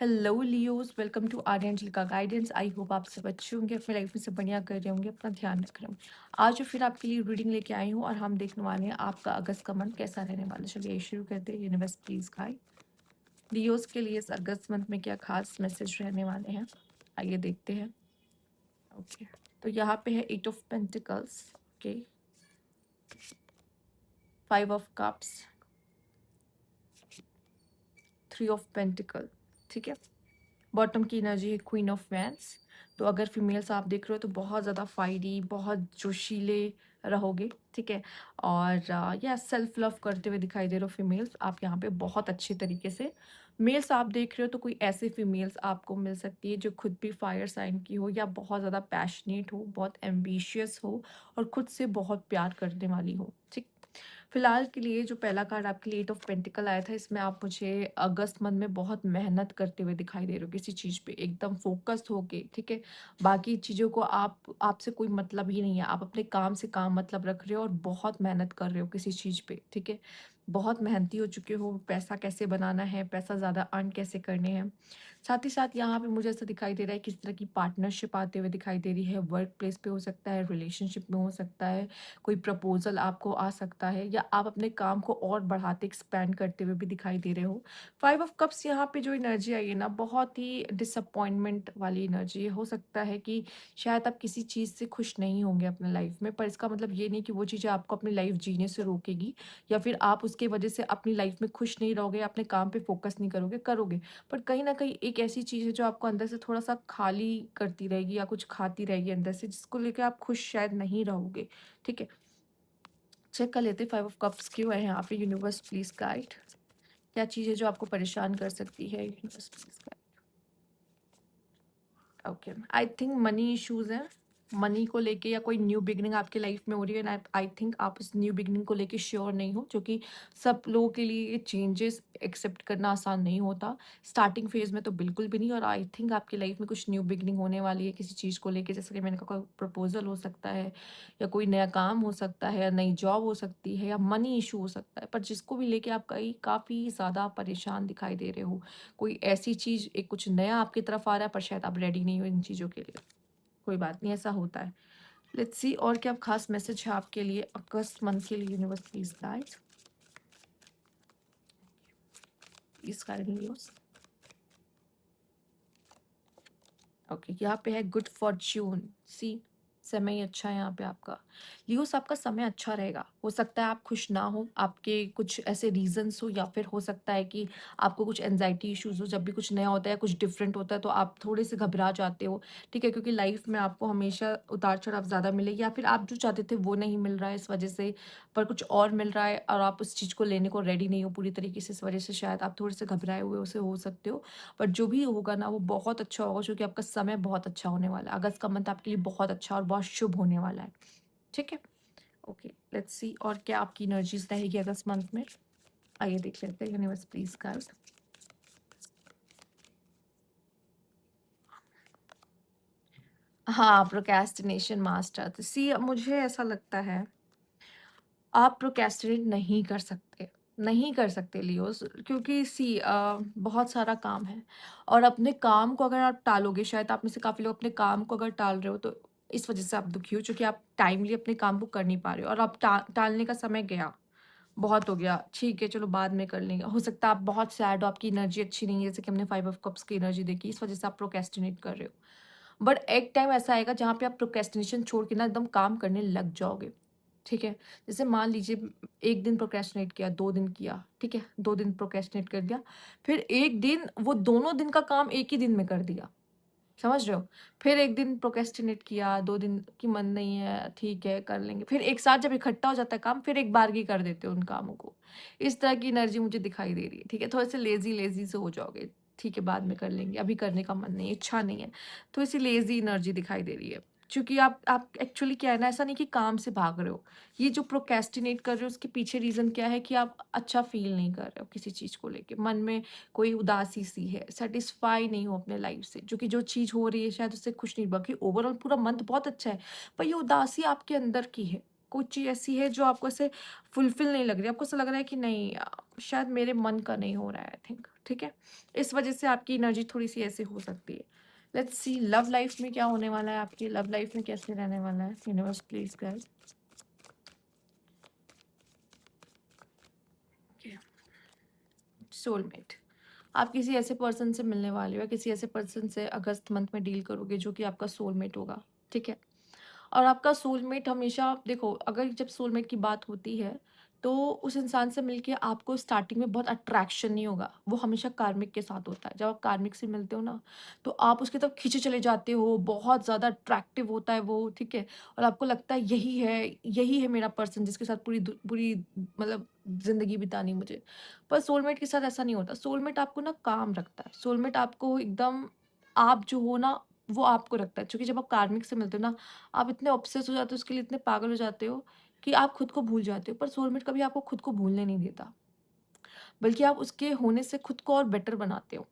Hello Leos, welcome to Aryan का guidance. I hope आप सब अच्छे होंगे, अपनी लाइफ में सब बढ़िया कर रहे होंगे, अपना ध्यान रख रहे होंगे। आज जो फिर आपके लिए रीडिंग लेके आई हूँ और हम देखने वाले हैं आपका अगस्त का मंथ कैसा रहने वाला है। चलिए शुरू करते हैं। यूनिवर्स प्लीज गाइड लियोस के लिए इस अगस्त मंथ में क्या खास मैसेज रहने वाले हैं, आइए देखते हैं। ओके, तो यहाँ पे है 8 of pentacles. Okay, 5 of cups, 3 of pentacle. ठीक है, बॉटम की एनर्जी है क्वीन ऑफ वैंड्स। तो अगर फीमेल्स आप देख रहे हो तो बहुत ज़्यादा फायरी, बहुत जोशीले रहोगे। ठीक है, और या सेल्फ लव करते हुए दिखाई दे रहे हो फीमेल्स आप यहाँ पे बहुत अच्छे तरीके से। मेल्स आप देख रहे हो तो कोई ऐसे फीमेल्स आपको मिल सकती है जो खुद भी फायर साइन की हो या बहुत ज़्यादा पैशनेट हो, बहुत एम्बिशियस हो और खुद से बहुत प्यार करने वाली हो। ठीक, फिलहाल के लिए जो पहला कार्ड आपके लिए 8 ऑफ पेंटिकल आया था, इसमें आप मुझे अगस्त मंथ में बहुत मेहनत करते हुए दिखाई दे रहे हो किसी चीज़ पे, एकदम फोकस्ड होके। ठीक है, बाकी चीज़ों को आपसे कोई मतलब ही नहीं है, आप अपने काम से काम मतलब रख रहे हो और बहुत मेहनत कर रहे हो किसी चीज़ पे। ठीक है, बहुत मेहनती हो चुके हो, पैसा कैसे बनाना है, पैसा ज़्यादा अर्न कैसे करने हैं। साथ ही साथ यहाँ पे मुझे ऐसा दिखाई दे रहा है किस तरह की पार्टनरशिप आते हुए दिखाई दे रही है। वर्क प्लेस पे हो सकता है, रिलेशनशिप में हो सकता है, कोई प्रपोजल आपको आ सकता है या आप अपने काम को और बढ़ाते एक्सपैंड करते हुए भी दिखाई दे रहे हो। 5 ऑफ कप्स यहाँ पे जो एनर्जी आई है ना, बहुत ही डिसअपॉइंटमेंट वाली एनर्जी है। हो सकता है कि शायद आप किसी चीज़ से खुश नहीं होंगे अपने लाइफ में, पर इसका मतलब ये नहीं कि वो चीज़ें आपको अपनी लाइफ जीने से रोकेगी या फिर आप उसके वजह से अपनी लाइफ में खुश नहीं रहोगे, अपने काम पे फोकस नहीं करोगे, करोगे। पर कहीं ना कहीं एक ऐसी चीज़ है जो आपको अंदर से थोड़ा सा खाली करती रहेगी या कुछ खाती रहेगी अंदर से, जिसको लेकर आप खुश शायद नहीं रहोगे। ठीक है, चेक कर लेते 5 ऑफ कप्स क्यों है यहाँ पे। यूनिवर्स प्लीज गाइड, क्या चीज़ है जो आपको परेशान कर सकती है। Universe please guide. Okay, I think money issues हैं, मनी को लेके या कोई न्यू बिगनिंग आपके लाइफ में हो रही है एंड आई थिंक आप उस न्यू बिगनिंग को लेके श्योर नहीं हो, जो कि सब लोगों के लिए ये चेंजेस एक्सेप्ट करना आसान नहीं होता। स्टार्टिंग फेज में तो बिल्कुल भी नहीं, और आई थिंक आपकी लाइफ में कुछ न्यू बिगनिंग होने वाली है किसी चीज़ को लेके। जैसे कि मैंने कहा, कोई प्रपोजल हो सकता है या कोई नया काम हो सकता है या नई जॉब हो सकती है या मनी इशू हो सकता है, पर जिसको भी लेके आप कहीं काफ़ी ज़्यादा परेशान दिखाई दे रहे हो। कोई ऐसी चीज़, एक कुछ नया आपकी तरफ आ रहा है पर शायद आप रेडी नहीं हो इन चीज़ों के लिए। कोई बात नहीं, ऐसा होता है। लेट्स सी और क्या खास मैसेज है आपके लिए अगस्त मंथ के लिए। Universe please guide, please guide universe. Okay, यहाँ पे है गुड फॉर्च्यून। सी, समय अच्छा है यहाँ पे आपका। लियोस, आपका समय अच्छा रहेगा। हो सकता है आप खुश ना हो, आपके कुछ ऐसे रीजंस हो, या फिर हो सकता है कि आपको कुछ एंजाइटी इश्यूज हो। जब भी कुछ नया होता है, कुछ डिफरेंट होता है, तो आप थोड़े से घबरा जाते हो। ठीक है, क्योंकि लाइफ में आपको हमेशा उतार चढ़ाव ज़्यादा मिले, या फिर आप जो चाहते थे वो नहीं मिल रहा है इस वजह से, पर कुछ और मिल रहा है और आप उस चीज़ को लेने को रेडी नहीं हो पूरी तरीके से। इस वजह से शायद आप थोड़े से घबराए हुए उसे हो सकते हो। पर जो भी होगा ना, वो बहुत अच्छा होगा, क्योंकि आपका समय बहुत अच्छा होने वाला है। अगस्त का मंथ आपके लिए बहुत अच्छा और बहुत शुभ होने वाला है। ठीक है, ओके, लेट्स सी और क्या आपकी एनर्जीज रहेगी अगस्त मंथ में। आइए देख लेते हैं। Universe please guide. हाँ, प्रोक्रेस्टिनेशन मास्टर। तो सी, मुझे ऐसा लगता है आप प्रोक्रेस्टिनेट नहीं कर सकते, नहीं कर सकते लियोस, क्योंकि सी बहुत सारा काम है और अपने काम को अगर आप टालोगे, शायद आप में से काफ़ी लोग अपने काम को अगर टाल रहे हो तो इस वजह से आप दुखी हो, क्योंकि आप टाइमली अपने काम को कर नहीं पा रहे हो और आप टालने का समय गया, बहुत हो गया, ठीक है चलो बाद में कर लेंगे। हो सकता है आप बहुत सैड हो, आपकी एनर्जी अच्छी नहीं है, जैसे कि हमने 5 ऑफ कप्स की एनर्जी देखी, इस वजह से आप प्रोक्रेस्टिनेट कर रहे हो। बट एक टाइम ऐसा आएगा जहाँ पे आप प्रोक्रेस्टिनेशन छोड़ के ना एकदम काम करने लग जाओगे। ठीक है, जैसे मान लीजिए 1 दिन प्रोक्रेस्टिनेट किया, 2 दिन किया, ठीक है, 2 दिन प्रोक्रेस्टिनेट कर दिया, फिर 1 दिन वो दोनों दिन का काम एक ही दिन में कर दिया, समझ रहे हो? फिर 1 दिन प्रोक्रेस्टिनेट किया, 2 दिन कि मन नहीं है, ठीक है कर लेंगे, फिर एक साथ जब इकट्ठा हो जाता है काम, फिर एक बारगी कर देते हो उन कामों को। इस तरह की एनर्जी मुझे दिखाई दे रही है। ठीक है, थोड़े से लेजी लेजी से हो जाओगे, ठीक है बाद में कर लेंगे, अभी करने का मन नहीं है, इच्छा नहीं है, तो ऐसी लेजी एनर्जी दिखाई दे रही है। क्योंकि आप एक्चुअली क्या है ना, ऐसा नहीं कि काम से भाग रहे हो, ये जो प्रोक्रेस्टिनेट कर रहे हो उसके पीछे रीजन क्या है कि आप अच्छा फील नहीं कर रहे हो किसी चीज को लेके, मन में कोई उदासी सी है, सेटिस्फाई नहीं हो अपने लाइफ से, जो कि जो चीज़ हो रही है शायद उससे खुश नहीं। बाकी ओवरऑल पूरा मंथ बहुत अच्छा है, पर ये उदासी आपके अंदर की है। कोई चीज़ ऐसी है जो आपको ऐसे फुलफिल नहीं लग रही, आपको ऐसा लग रहा है कि नहीं शायद मेरे मन का नहीं हो रहा है, आई थिंक, ठीक है? इस वजह से आपकी एनर्जी थोड़ी-सी ऐसे हो सकती है। लेट्स सी लव लाइफ में क्या होने वाला है, आपकी लव लाइफ में कैसे रहने वाला है? Universe please guide. Okay, soulmate. आप किसी ऐसे पर्सन से मिलने वाले हो या किसी ऐसे पर्सन से अगस्त मंथ में डील करोगे जो कि आपका सोलमेट होगा, ठीक है? और आपका सोलमेट हमेशा देखो, अगर जब सोलमेट की बात होती है तो उस इंसान से मिलके आपको स्टार्टिंग में बहुत अट्रैक्शन नहीं होगा, वो हमेशा कार्मिक के साथ होता है। जब आप कार्मिक से मिलते हो ना तो आप उसकी तरफ खींचे चले जाते हो, बहुत ज़्यादा अट्रैक्टिव होता है वो, ठीक है? और आपको लगता है यही है मेरा पर्सन जिसके साथ पूरी मतलब ज़िंदगी बितानी मुझे। पर सोलमेट के साथ ऐसा नहीं होता। सोलमेट आपको ना काम रखता है, सोलमेट आपको एकदम, आप जो हो ना वो आपको रखता है, क्योंकि जब आप कार्मिक से मिलते हो ना आप इतने ऑब्सेस हो जाते हो, उसके लिए इतने पागल हो जाते हो कि आप खुद को भूल जाते हो। पर सोलमेट कभी आपको खुद को भूलने नहीं देता, बल्कि आप उसके होने से खुद को और बेटर बनाते हो,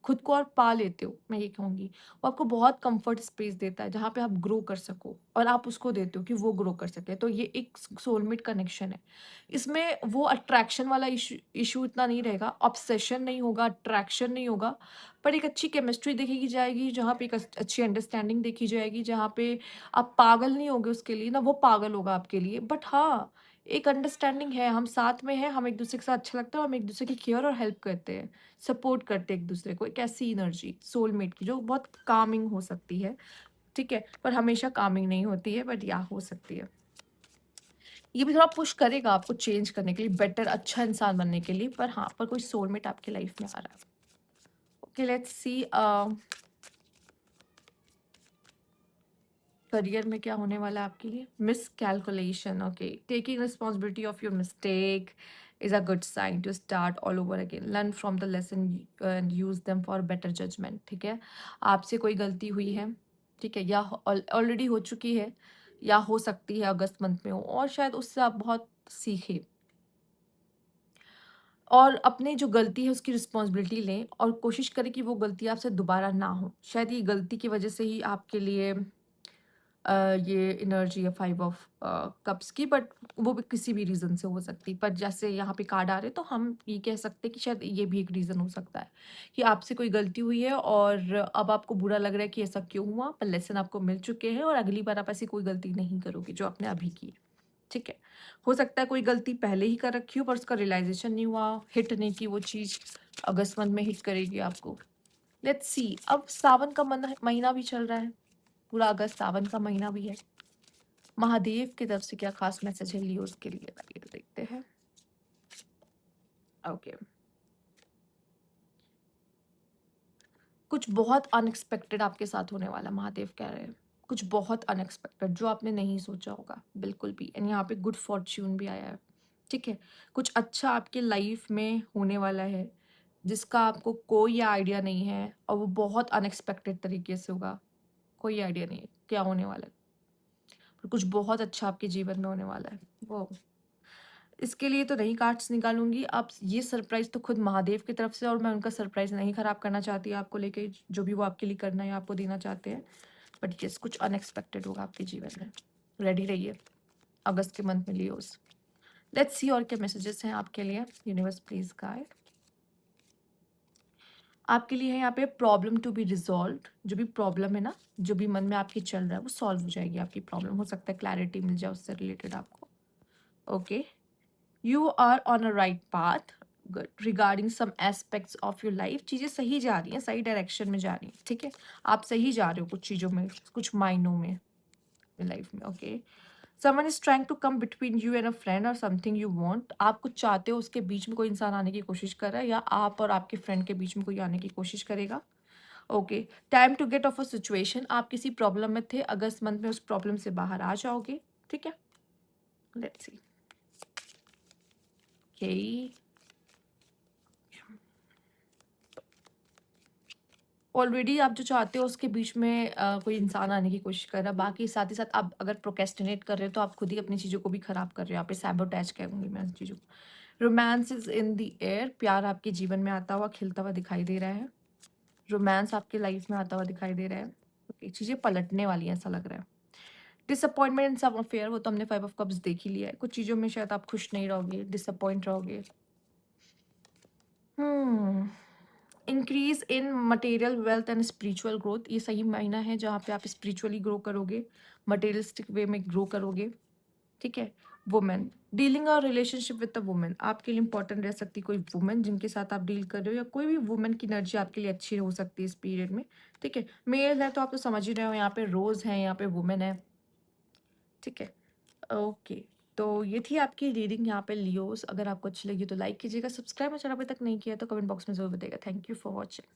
खुद को और पा लेते हो, मैं ये कहूँगी। वो आपको बहुत कंफर्ट स्पेस देता है जहाँ पे आप ग्रो कर सको और आप उसको देते हो कि वो ग्रो कर सके। तो ये एक सोलमेट कनेक्शन है। इसमें वो अट्रैक्शन वाला इशू इशू इतना नहीं रहेगा, ऑब्सेशन नहीं होगा, अट्रैक्शन नहीं होगा, पर एक अच्छी केमिस्ट्री देखी जाएगी, जहाँ पे एक अच्छी अंडरस्टैंडिंग देखी जाएगी, जहाँ पे आप पागल नहीं होगे उसके लिए, ना वो पागल होगा आपके लिए। बट हाँ, एक अंडरस्टैंडिंग है, हम साथ में हैं, हम एक-दूसरे के साथ अच्छा लगता है, हम एक-दूसरे की केयर और हेल्प करते हैं। सपोर्ट करते हैं एक-दूसरे को, एक ऐसी एनर्जी सोलमेट की जो बहुत कामिंग हो सकती है, ठीक है? पर हमेशा कामिंग नहीं होती है, बट या हो सकती है। ये भी थोड़ा पुश करेगा आपको चेंज करने के लिए, बेटर अच्छा इंसान बनने के लिए, पर हाँ, पर कोई सोलमेट आपकी लाइफ में आ रहा है। ओके, लेट्स सी करियर में क्या होने वाला है आपके लिए? Miscalculation, okay. Taking responsibility of your mistake is a good sign to start all over again. Learn from the lesson and use them for better judgement, ठीक है? आपसे कोई गलती हुई है, ठीक है? या ऑलरेडी हो चुकी है या हो सकती है अगस्त मंथ में हो, और शायद उससे आप बहुत सीखें और अपनी जो गलती है उसकी रिस्पॉन्सिबिलिटी लें और कोशिश करें कि वो गलती आपसे दोबारा ना हो। शायद ये गलती की वजह से ही आपके लिए ये एनर्जी है 5 ऑफ कप्स की, बट वो भी किसी भी रीज़न से हो सकती है। पर जैसे यहाँ पे कार्ड आ रहे हैं तो हम ये कह सकते हैं कि शायद ये भी एक रीज़न हो सकता है कि आपसे कोई गलती हुई है और अब आपको बुरा लग रहा है कि ऐसा क्यों हुआ, पर लेसन आपको मिल चुके हैं और अगली बार आप ऐसी कोई गलती नहीं करोगे जो आपने अभी की है, ठीक है? हो सकता है कोई गलती पहले ही कर रखी हो पर उसका रियलाइज़ेशन नहीं हुआ, हिट नहीं की वो चीज़, अगस्त मंथ में हिट करेगी आपको। लेट्स सी, अब सावन का महीना भी चल रहा है, पूरा अगस्त सावन का महीना भी है। महादेव की तरफ से क्या खास मैसेज है लियोज़ के लिए, आइए देखते हैं। ओके, कुछ बहुत अनएक्सपेक्टेड आपके साथ होने वाला, महादेव कह रहे हैं। कुछ बहुत अनएक्सपेक्टेड जो आपने नहीं सोचा होगा, बिल्कुल भी। एंड यहाँ पे गुड फॉर्च्यून भी आया है, ठीक है? कुछ अच्छा आपके लाइफ में होने वाला है, जिसका आपको कोई आइडिया नहीं है और वो बहुत अनएक्सपेक्टेड तरीके से होगा। कोई आइडिया नहीं है क्या होने वाला है, पर कुछ बहुत अच्छा आपके जीवन में होने वाला है। वो इसके लिए तो नहीं कार्ड्स निकालूँगी, आप ये सरप्राइज़ तो खुद महादेव की तरफ से, और मैं उनका सरप्राइज़ नहीं ख़राब करना चाहती आपको लेके, जो भी वो आपके लिए करना है, आपको देना चाहते हैं। बट येस, कुछ अनएक्सपेक्टेड होगा आपके जीवन में। रेडी रहिए, अगस्त के मंथ में लियोज़। लेट्स सी और क्या मैसेजेस हैं आपके लिए, यूनिवर्स प्लीज़ गाइड। आपके लिए है यहाँ पे प्रॉब्लम टू बी रिज़ॉल्व्ड, जो भी प्रॉब्लम है ना, जो भी मन में आपके चल रहा है, वो सॉल्व हो जाएगी आपकी प्रॉब्लम। हो सकता है क्लैरिटी मिल जाए उससे रिलेटेड आपको। Okay. You are on a right path, good, regarding some aspects of your life. चीज़ें सही जा रही हैं, सही डायरेक्शन में जा रही हैं, ठीक है? आप सही जा रहे हो कुछ चीज़ों में, कुछ मायनों में लाइफ में, okay? Someone is trying to come between you and a friend और समथिंग यू वांट। आप कुछ चाहते हो, उसके बीच में कोई इंसान आने की कोशिश कर रहा है, या आप और आपके फ्रेंड के बीच में कोई आने की कोशिश करेगा। Okay, time to get off a situation. आप किसी प्रॉब्लम में थे, अगस्त मंथ में उस प्रॉब्लम से बाहर आ जाओगे, ठीक है? Let's see. ओके, ऑलरेडी आप जो चाहते हो उसके बीच में कोई इंसान आने की कोशिश कर रहा है। बाकी साथ ही साथ आप अगर प्रोक्रेस्टिनेट कर रहे हो तो आप खुद ही अपनी चीज़ों को भी खराब कर रहे हो। यहाँ पे सैबोटेज कहूँगी मैं उन चीज़ों को। Romance is in the air. प्यार आपके जीवन में आता हुआ, खिलता हुआ दिखाई दे रहा है। रोमांस आपके लाइफ में आता हुआ दिखाई दे रहा है। ओके, चीज़ें पलटने वाली हैं ऐसा लग रहा है। डिसअपॉइंटमेंट इन सम अफेयर, वो तो हमने 5 ऑफ कप्स देख ही लिया है। कुछ चीज़ों में शायद आप खुश नहीं रहोगे, डिसअपॉइंट रहोगे। Hmm, increase in material wealth and spiritual growth, ये सही महीना है जहाँ पे आप स्पिरिचुअली ग्रो करोगे, मटेरियलिस्टिक वे में ग्रो करोगे, ठीक है? वुमेन, डीलिंग और रिलेशनशिप विद अ वुमेन, आपके लिए इंपॉर्टेंट रह सकती है कोई वुमेन जिनके साथ आप डील कर रहे हो, या कोई भी वुमेन की एनर्जी आपके लिए अच्छी हो सकती है इस पीरियड में, ठीक है? मेल है तो आप तो समझ ही रहे हो, यहाँ पे रोज़ है, यहाँ पे वुमेन है, ठीक है? ओके, तो ये थी आपकी रीडिंग यहाँ पे लियोज़। अगर आपको अच्छी लगी तो लाइक कीजिएगा, सब्सक्राइब मेरे चैनल अभी तक नहीं किया तो कमेंट बॉक्स में ज़रूर बताइएगा। Thank you for watching.